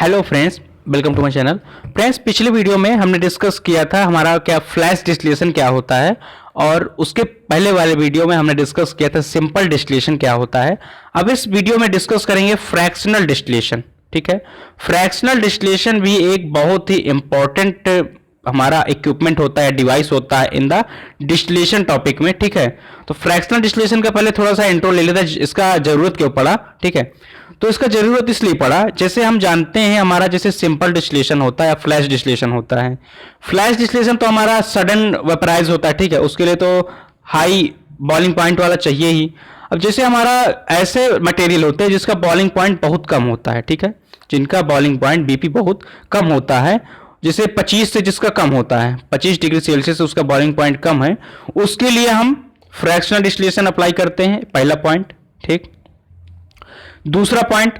Hello friends, welcome to my channel. Friends, पिछले video में हमने डिस्कस किया था हमारा क्या फ्लैश डिस्टिलेशन क्या होता है, और उसके पहले वाले वीडियो में हमने डिस्कस किया था सिंपल डिस्टिलेशन क्या होता है। अब इस वीडियो में डिस्कस करेंगे फ्रैक्शनल डिस्टिलेशन। ठीक है, फ्रैक्शनल डिस्टिलेशन भी एक बहुत ही इंपॉर्टेंट हमारा इक्विपमेंट होता है, डिवाइस होता है इन द डिस्टिलेशन टॉपिक में। ठीक है, तो फ्रैक्शनल डिस्टिलेशन का पहले थोड़ा सा इंट्रो ले लेते हैं, इसका जरूरत क्यों पड़ा। ठीक है, तो इसका जरूरत इसलिए पड़ा, जैसे हम जानते हैं हमारा जैसे सिंपल डिस्टिलेशन होता है या फ्लैश डिस्टिलेशन होता है। फ्लैश डिस्टिलेशन तो हमारा सडन वेपराइज होता है। ठीक है, उसके लिए तो हाई बॉइलिंग पॉइंट वाला चाहिए ही। अब जैसे हमारा ऐसे मटेरियल होते हैं जिसका बॉइलिंग पॉइंट बहुत कम होता है। ठीक है, जिनका बॉइलिंग पॉइंट बीपी बहुत कम होता है, जैसे 25 से जिसका कम होता है, 25 डिग्री सेल्सियस से उसका बॉइलिंग पॉइंट कम है, उसके लिए हम फ्रैक्शनल डिस्टिलेशन अप्लाई करते हैं। पहला पॉइंट। ठीक, दूसरा पॉइंट,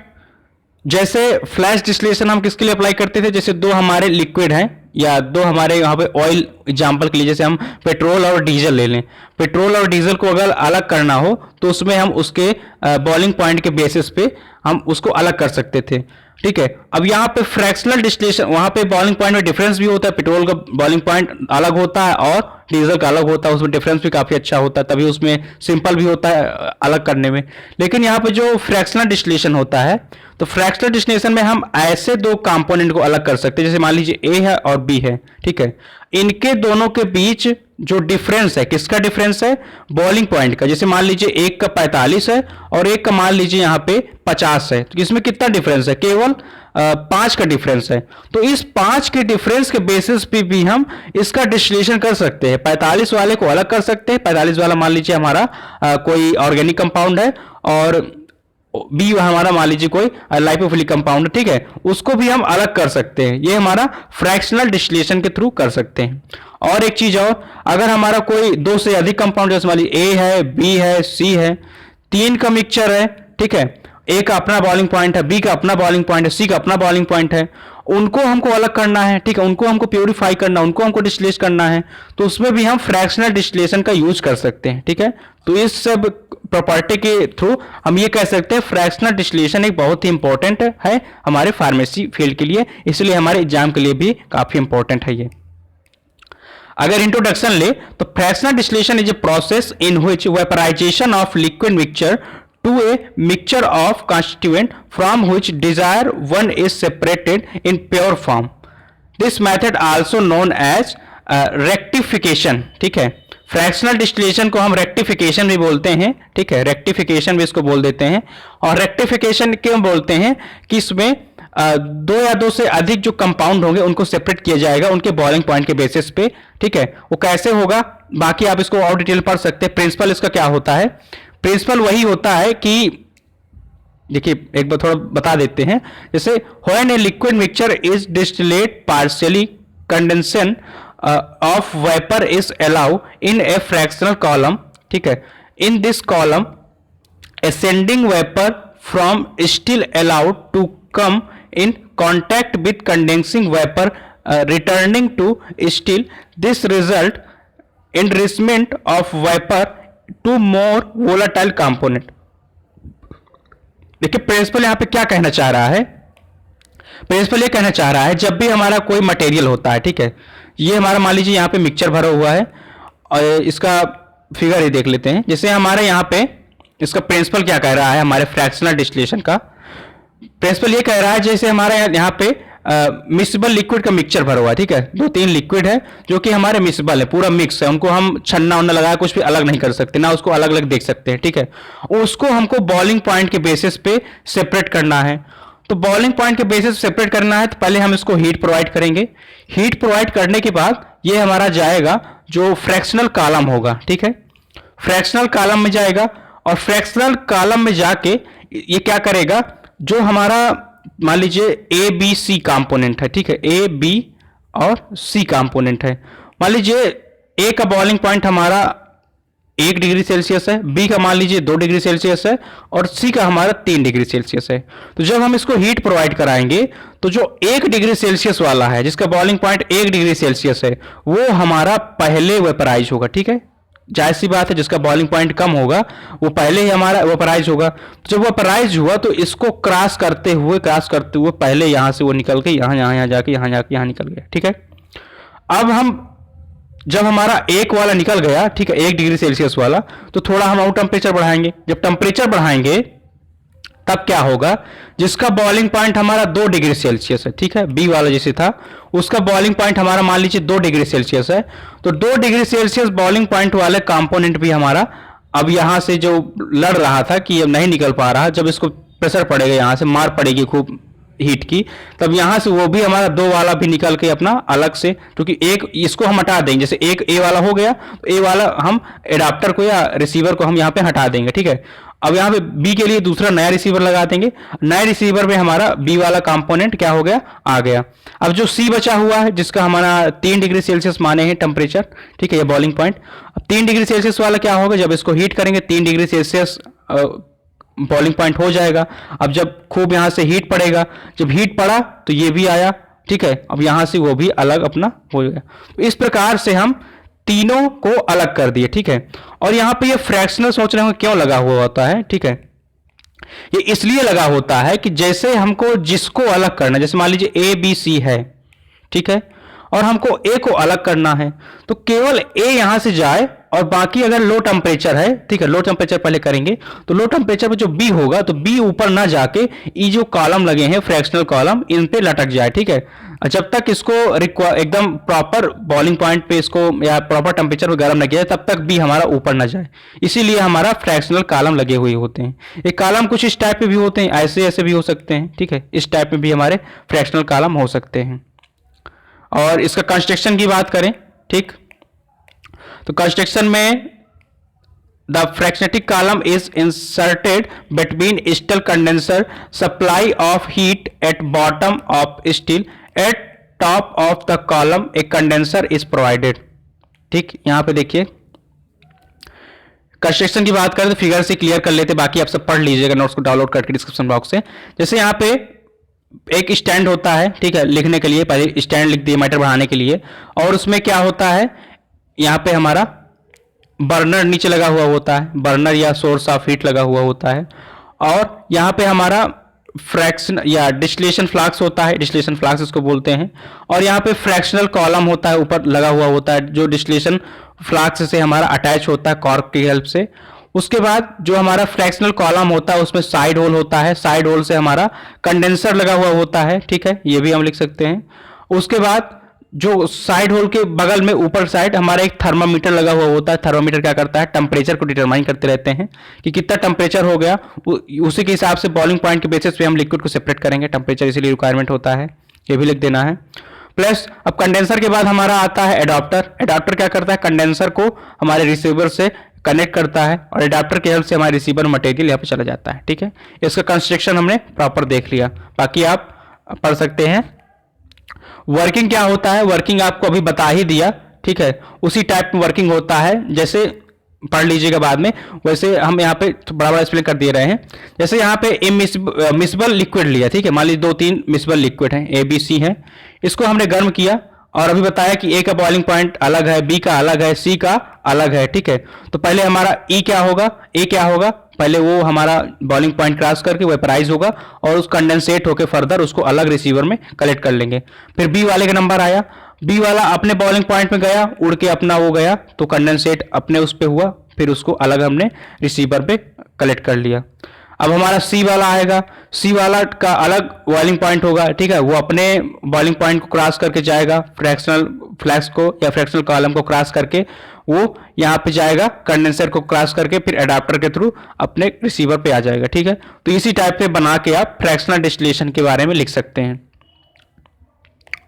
जैसे फ्लैश डिस्टिलेशन हम किसके लिए अप्लाई करते थे, जैसे दो हमारे लिक्विड हैं या दो हमारे यहाँ पे ऑयल एग्जांपल के लिए, जैसे हम पेट्रोल और डीजल ले लें। पेट्रोल और डीजल को अगर अलग करना हो तो उसमें हम उसके बॉइलिंग पॉइंट के बेसिस पे हम उसको अलग कर सकते थे। ठीक है, अब यहाँ पे फ्रैक्शनल डिस्टिलेशन, वहां पे बॉइलिंग पॉइंट में डिफरेंस भी होता है, पेट्रोल का बॉइलिंग पॉइंट अलग होता है और डीजल का अलग होता है, उसमें डिफरेंस भी काफी अच्छा होता है, तभी उसमें सिंपल भी होता है अलग करने में। लेकिन यहाँ पे जो फ्रैक्शनल डिस्टिलेशन होता है, तो फ्रैक्शनल डिस्टिलेशन में हम ऐसे दो कंपोनेंट को अलग कर सकते हैं, जैसे मान लीजिए ए है और बी है। ठीक है, इनके दोनों के बीच जो डिफरेंस है, किसका डिफरेंस है, बॉइलिंग पॉइंट का। जैसे मान लीजिए एक का 45 है और एक का मान लीजिए यहाँ पे 50 है, तो इसमें कितना डिफरेंस है, केवल 5 का डिफरेंस है। तो इस 5 के डिफरेंस के बेसिस पे भी हम इसका डिस्टिलेशन कर सकते हैं। 45 वाले को अलग कर सकते हैं, 45 वाला मान लीजिए हमारा कोई ऑर्गेनिक कंपाउंड है और बी हमारा मान लीजिए कोई लाइपोफिलिक कंपाउंड। ठीक है, उसको भी हम अलग कर सकते हैं, ये हमारा फ्रैक्शनल डिस्टिलेशन के थ्रू कर सकते हैं। और एक चीज और, अगर हमारा कोई दो से अधिक कंपाउंड, जैसे मान लीजिए ए है, बी है, सी है, तीन का मिक्सचर है। ठीक है, ए का अपना बॉइलिंग पॉइंट है, बी का अपना बॉइलिंग पॉइंट है, सी का अपना बॉइलिंग पॉइंट है, उनको हमको अलग करना है। ठीक है, उनको हमको प्योरीफाई करना, उनको हमको डिस्टिलेट करना है, तो उसमें भी हम फ्रैक्शनल डिस्टिलेशन का यूज कर सकते हैं। ठीक है, तो इस सब प्रॉपर्टी के थ्रू हम ये कह सकते हैं फ्रैक्शनल डिस्टिलेशन एक बहुत ही इंपॉर्टेंट है हमारे फार्मेसी फील्ड के लिए, इसलिए हमारे एग्जाम के लिए भी काफी इंपॉर्टेंट है ये। अगर इंट्रोडक्शन ले तो fractional distillation is a process in which vaporisation of liquid mixture to a mixture of constituent from which desired one is separated in pure form. This method also known as rectification. ठीक है, fractional distillation को हम rectification भी बोलते हैं। ठीक है, rectification भी इसको बोल देते हैं। और रेक्टिफिकेशन क्यों बोलते हैं कि इसमें दो या दो से अधिक जो कंपाउंड होंगे उनको सेपरेट किया जाएगा उनके बॉइलिंग पॉइंट के बेसिस पे। ठीक है, वो कैसे होगा बाकी आप इसको और डिटेल पढ़ सकते हैं। प्रिंसिपल इसका क्या होता है, प्रिंसिपल वही होता है कि देखिए एक बार थोड़ा बता देते हैं, जैसे when a liquid mixture is distillate partially condensation of vapour is allow in A fractional column. ठीक है, in this column ascending vapor from still allowed to come in contact with condensing vapor returning to still. This result enrichment of vapor to more volatile component. देखिए principal यहां पे क्या कहना चाह रहा है, प्रिंसिपल ये कहना चाह रहा है जब भी हमारा कोई मटेरियल होता है, ठीक है, ये हमारा मान लीजिए यहाँ पे मिक्सचर भरा हुआ है और इसका फिगर ये देख लेते हैं। जैसे हमारे यहाँ पे इसका प्रिंसिपल क्या कह रहा है, हमारे फ्रैक्शनल डिस्टिलेशन का प्रिंसिपल ये कह रहा है, जैसे हमारे यहाँ पे मिक्सिबल लिक्विड का मिक्सचर भरा हुआ है। ठीक है, दो तीन लिक्विड है जो कि हमारे मिक्सिबल है, पूरा मिक्स है, उनको हम छन्ना उन्ना लगा कुछ भी अलग नहीं कर सकते, ना उसको अलग अलग देख सकते हैं। ठीक है, उसको हमको बॉइलिंग पॉइंट के बेसिस पे सेपरेट करना है। तो बॉइलिंग पॉइंट के बेसिस सेपरेट करना है तो पहले हम इसको हीट प्रोवाइड करेंगे। हीट प्रोवाइड करने के बाद ये हमारा जाएगा जो फ्रैक्शनल कॉलम होगा। ठीक है, फ्रैक्शनल कॉलम में जाएगा और फ्रैक्शनल कॉलम में जाके ये क्या करेगा, जो हमारा मान लीजिए ए बी सी कंपोनेंट है। ठीक है, ए बी और सी कंपोनेंट है। मान लीजिए ए का बॉइलिंग पॉइंट हमारा 1 डिग्री सेल्सियस है, बी का मान लीजिए 2 डिग्री सेल्सियस है और सी का हमारा 3 डिग्री सेल्सियस है। तो जब हम इसको हीट प्रोवाइड कराएंगे तो जो 1 डिग्री सेल्सियस वाला है, जिसका बॉइलिंग पॉइंट 1 डिग्री सेल्सियस है, वो हमारा पहले वेपराइज होगा। ठीक है, जाहिर सी बात है जिसका बॉइलिंग पॉइंट कम होगा वो पहले ही हमारा वेपराइज होगा। तो जब वेपराइज हुआ तो इसको क्रॉस करते हुए पहले यहां से वो निकल के यहाँ जाके यहाँ निकल गया, ठीक है। अब हम जब हमारा एक वाला निकल गया, ठीक है, 1 डिग्री सेल्सियस वाला, तो थोड़ा हम और टेम्परेचर बढ़ाएंगे। जब टेम्परेचर बढ़ाएंगे तब क्या होगा, जिसका बॉइलिंग पॉइंट हमारा 2 डिग्री सेल्सियस है, ठीक है, बी वाला जैसे था उसका बॉइलिंग पॉइंट हमारा मान लीजिए 2 डिग्री सेल्सियस है, तो 2 डिग्री सेल्सियस बॉइलिंग पॉइंट वाले कंपोनेंट भी हमारा अब यहां से जो लड़ रहा था कि अब नहीं निकल पा रहा, जब इसको प्रेशर पड़ेगा, यहां से मार पड़ेगी खूब हीट की, तब यहां से वो भी हमारा 2 वाला भी निकल के अपना अलग से, क्योंकि एक इसको हम हटा देंगे, जैसे एक ए वाला हो गया तो ए वाला हम एडाप्टर को या रिसीवर को हम यहां पे हटा देंगे, ठीक है। अब यहां पे बी के लिए दूसरा नया रिसीवर लगा देंगे, नए रिसीवर में हमारा बी वाला कंपोनेंट क्या हो गया, आ गया। अब जो सी बचा हुआ है जिसका हमारा 3 डिग्री सेल्सियस माने हैं टेम्परेचर, ठीक है, ये बॉइलिंग पॉइंट, अब 3 डिग्री सेल्सियस वाला क्या होगा, जब इसको हीट करेंगे 3 डिग्री सेल्सियस बॉइलिंग पॉइंट हो जाएगा। अब जब खूब यहां से हीट पड़ेगा, जब हीट पड़ा तो ये भी आया, ठीक है, अब यहां से वो भी अलग अपना हो गया। तो इस प्रकार से हम तीनों को अलग कर दिए, ठीक है। और यहां पे ये फ्रैक्शनल सोच रहे हो क्यों लगा हुआ होता है, ठीक है, ये इसलिए लगा होता है कि जैसे हमको जिसको अलग करना, जैसे मान लीजिए ए बी सी है, ठीक है, और हमको ए को अलग करना है, तो केवल ए यहां से जाए और बाकी अगर लो टेम्परेचर है, ठीक है, लो टेम्परेचर पहले करेंगे, तो लो टेम्परेचर पे जो बी होगा तो बी ऊपर ना जाके ये जो कॉलम लगे हैं फ्रैक्शनल कॉलम इन पे लटक जाए, ठीक है। जब तक इसको एकदम प्रॉपर बॉइलिंग पॉइंट पे इसको या प्रॉपर टेम्परेचर पे गर्म न किया तब तक बी हमारा ऊपर ना जाए, इसीलिए हमारा फ्रैक्शनल कॉलम लगे हुए होते हैं। ये कॉलम कुछ इस टाइप पे भी होते हैं, ऐसे ऐसे भी हो सकते हैं, ठीक है, इस टाइप में भी हमारे फ्रैक्शनल कॉलम हो सकते हैं। और इसका कंस्ट्रक्शन की बात करें, ठीक, तो कंस्ट्रक्शन में the fractionating column is inserted between still condenser, supply of heat at bottom of still, at top of the column a condenser is provided, ठीक। यहां पे देखिए कंस्ट्रक्शन की बात करें तो फिगर से क्लियर कर लेते, बाकी आप सब पढ़ लीजिएगा नोट्स को डाउनलोड करके डिस्क्रिप्शन बॉक्स से। जैसे यहां पे एक स्टैंड होता है, ठीक है, लिखने के लिए पहले स्टैंड लिख दिए मैटर बढ़ाने के लिए, और उसमें क्या होता है, यहां पे हमारा बर्नर नीचे लगा हुआ होता है, बर्नर या सोर्स ऑफ हीट लगा हुआ होता है, और यहां पे हमारा फ्रैक्शन या डिस्टिलेशन फ्लास्क होता है, डिस्टिलेशन फ्लास्क इसको बोलते हैं, और यहाँ पे फ्रैक्शनल कॉलम होता है, ऊपर लगा हुआ होता है, जो डिस्टिलेशन फ्लास्क से हमारा अटैच होता है कॉर्क की हेल्प से। उसके बाद जो हमारा फ्रैक्शनल कॉलम होता है उसमें साइड होल होता है, साइड होल से हमारा कंडेंसर लगा हुआ होता है, ठीक है, ये भी हम लिख सकते हैं। उसके बाद जो साइड होल के बगल में ऊपर साइड हमारा एक थर्मामीटर लगा हुआ होता है, थर्मामीटर क्या करता है, टेम्परेचर को डिटरमाइन करते रहते हैं कि कितना टेम्परेचर हो गया, उसी के हिसाब से बॉइलिंग पॉइंट के बेसिस पे हम लिक्विड को सेपरेट करेंगे, टेम्परेचर इसीलिए रिक्वायरमेंट होता है, ये भी लिख देना है। प्लस अब कंडेंसर के बाद हमारा आता है एडाप्टर। एडाप्टर क्या करता है, कंडेंसर को हमारे रिसीवर से कनेक्ट करता है और एडाप्टर की हेल्प से हमारे रिसीवर मटेरियल यहाँ पे चला जाता है, ठीक है। इसका कंस्ट्रक्शन हमने प्रॉपर देख लिया, बाकी आप पढ़ सकते हैं। वर्किंग क्या होता है, वर्किंग आपको अभी बता ही दिया, ठीक है, उसी टाइप में वर्किंग होता है, जैसे पढ़ लीजिएगा बाद में, वैसे हम यहाँ पे बड़ा बड़ा एक्सप्लेन कर दे रहे हैं। जैसे यहाँ पे मिसबल लिक्विड लिया, ठीक है, मान लीजिए 2-3 मिसबल लिक्विड हैं, ए बी सी है, इसको हमने गर्म किया और अभी बताया कि ए का बॉइलिंग पॉइंट अलग है, बी का अलग है, सी का अलग है, ठीक है। तो पहले हमारा ई क्या होगा, ए क्या होगा, पहले वो हमारा बॉइलिंग पॉइंट क्रॉस करके वेपराइज होगा और उस कंडेंसेट होकर फर्दर उसको अलग रिसीवर में कलेक्ट कर लेंगे। फिर बी वाले का नंबर आया, बी वाला अपने बॉइलिंग पॉइंट में गया, उड़ के अपना वो गया तो कंडेंसेट अपने उस पे हुआ, फिर उसको अलग हमने रिसीवर पे कलेक्ट कर लिया। अब हमारा सी वाला आएगा, सी वाला का अलग बॉइलिंग पॉइंट होगा, ठीक है, वो अपने बॉइलिंग पॉइंट को क्रॉस करके जाएगा, फ्रैक्शनल फ्लैक्स को या फ्रैक्शनल कॉलम को क्रॉस करके वो यहाँ पे जाएगा, कंडेंसर को क्रॉस करके फिर एडाप्टर के थ्रू अपने रिसीवर पे आ जाएगा, ठीक है। तो इसी टाइप से बना के आप फ्रैक्शनल डिस्टिलेशन के बारे में लिख सकते हैं।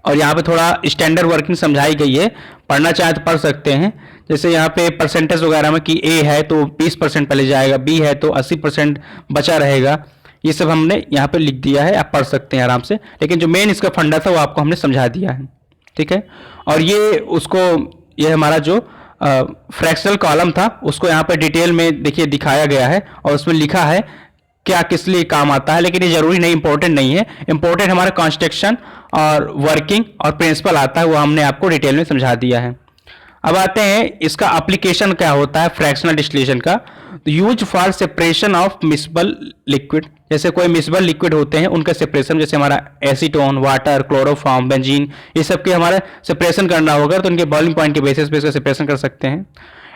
और यहाँ पे थोड़ा स्टैंडर्ड वर्किंग समझाई गई है, पढ़ना चाहे तो पढ़ सकते हैं। जैसे यहाँ पे परसेंटेज वगैरह में कि ए है तो 20% पहले जाएगा, बी है तो 80% बचा रहेगा, ये सब हमने यहाँ पे लिख दिया है, आप पढ़ सकते हैं आराम से। लेकिन जो मेन इसका फंडा था वो आपको हमने समझा दिया है, ठीक है। और ये हमारा जो फ्रैक्शनल कॉलम था उसको यहाँ पे डिटेल में देखिए दिखाया गया है और उसमें लिखा है क्या किस लिए काम आता है, लेकिन ये जरूरी नहीं, इंपॉर्टेंट नहीं है। इंपॉर्टेंट हमारा कंस्ट्रक्शन और वर्किंग और प्रिंसिपल आता है, वो हमने आपको डिटेल में समझा दिया है। अब आते हैं इसका एप्लीकेशन क्या होता है फ्रैक्शनल डिस्टिलेशन का। Use for separation of miscible liquid, जैसे कोई मिसबल लिक्विड होते हैं उनका सेपरेशन, जैसे हमारा एसीटोन, वाटर, क्लोरोफॉर्म, बेंजीन, ये सब के हमारा सेपरेशन करना होगा तो उनके बॉइलिंग पॉइंट के बेसिस पे इसका सेपरेशन कर सकते हैं।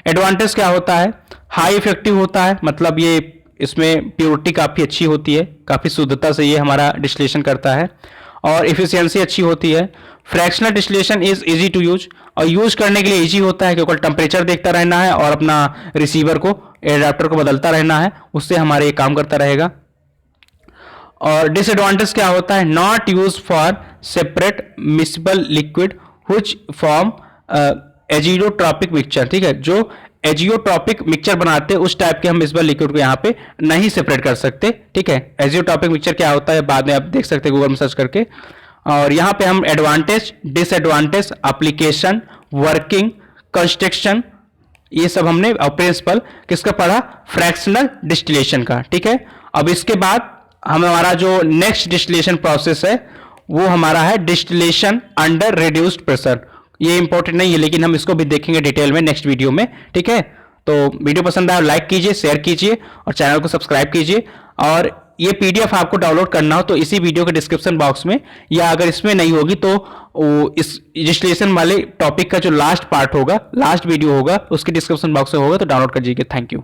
एडवांटेज क्या होता है, हाई इफेक्टिव होता है, मतलब ये इसमें प्योरिटी काफ़ी अच्छी होती है, काफ़ी शुद्धता से ये हमारा डिस्टिलेशन करता है, और इफिशियंसी अच्छी होती है। Fractional distillation is easy to use, और यूज करने के लिए इजी होता है क्योंकि टेम्परेचर देखता रहना है और अपना रिसीवर को, एडाप्टर को बदलता रहना है, उससे हमारे ये काम करता रहेगा। और डिसएडवांटेज क्या होता है, not use for separate miscible liquid which form azeotropic mixture, ठीक है, जो एजियोट्रॉपिक मिक्सचर बनाते हैं उस टाइप के हम मिसबल लिक्विड को यहाँ पे नहीं सेपरेट कर सकते, ठीक है। एजियोट्रॉपिक मिक्सचर क्या होता है बाद में आप देख सकते हैं गूगल में सर्च करके। और यहाँ पे हम advantage, disadvantage, application, working, construction, ये सब हमने प्रिंसिपल किसका पढ़ा, फ्रैक्शनल डिस्टिलेशन का, ठीक है। अब इसके बाद हमारा जो नेक्स्ट डिस्टिलेशन प्रोसेस है वो हमारा है डिस्टिलेशन अंडर रिड्यूस्ड प्रेशर। ये इंपॉर्टेंट नहीं है लेकिन हम इसको भी देखेंगे डिटेल में नेक्स्ट वीडियो में, ठीक है। तो वीडियो पसंद आया लाइक कीजिए, शेयर कीजिए और चैनल को सब्सक्राइब कीजिए। और ये पीडीएफ आपको डाउनलोड करना हो तो इसी वीडियो के डिस्क्रिप्शन बॉक्स में, या अगर इसमें नहीं होगी तो इस डिस्टिलेशन वाले टॉपिक का जो लास्ट पार्ट होगा, लास्ट वीडियो होगा, उसके डिस्क्रिप्शन बॉक्स में होगा, तो डाउनलोड कर लीजिए। Thank you.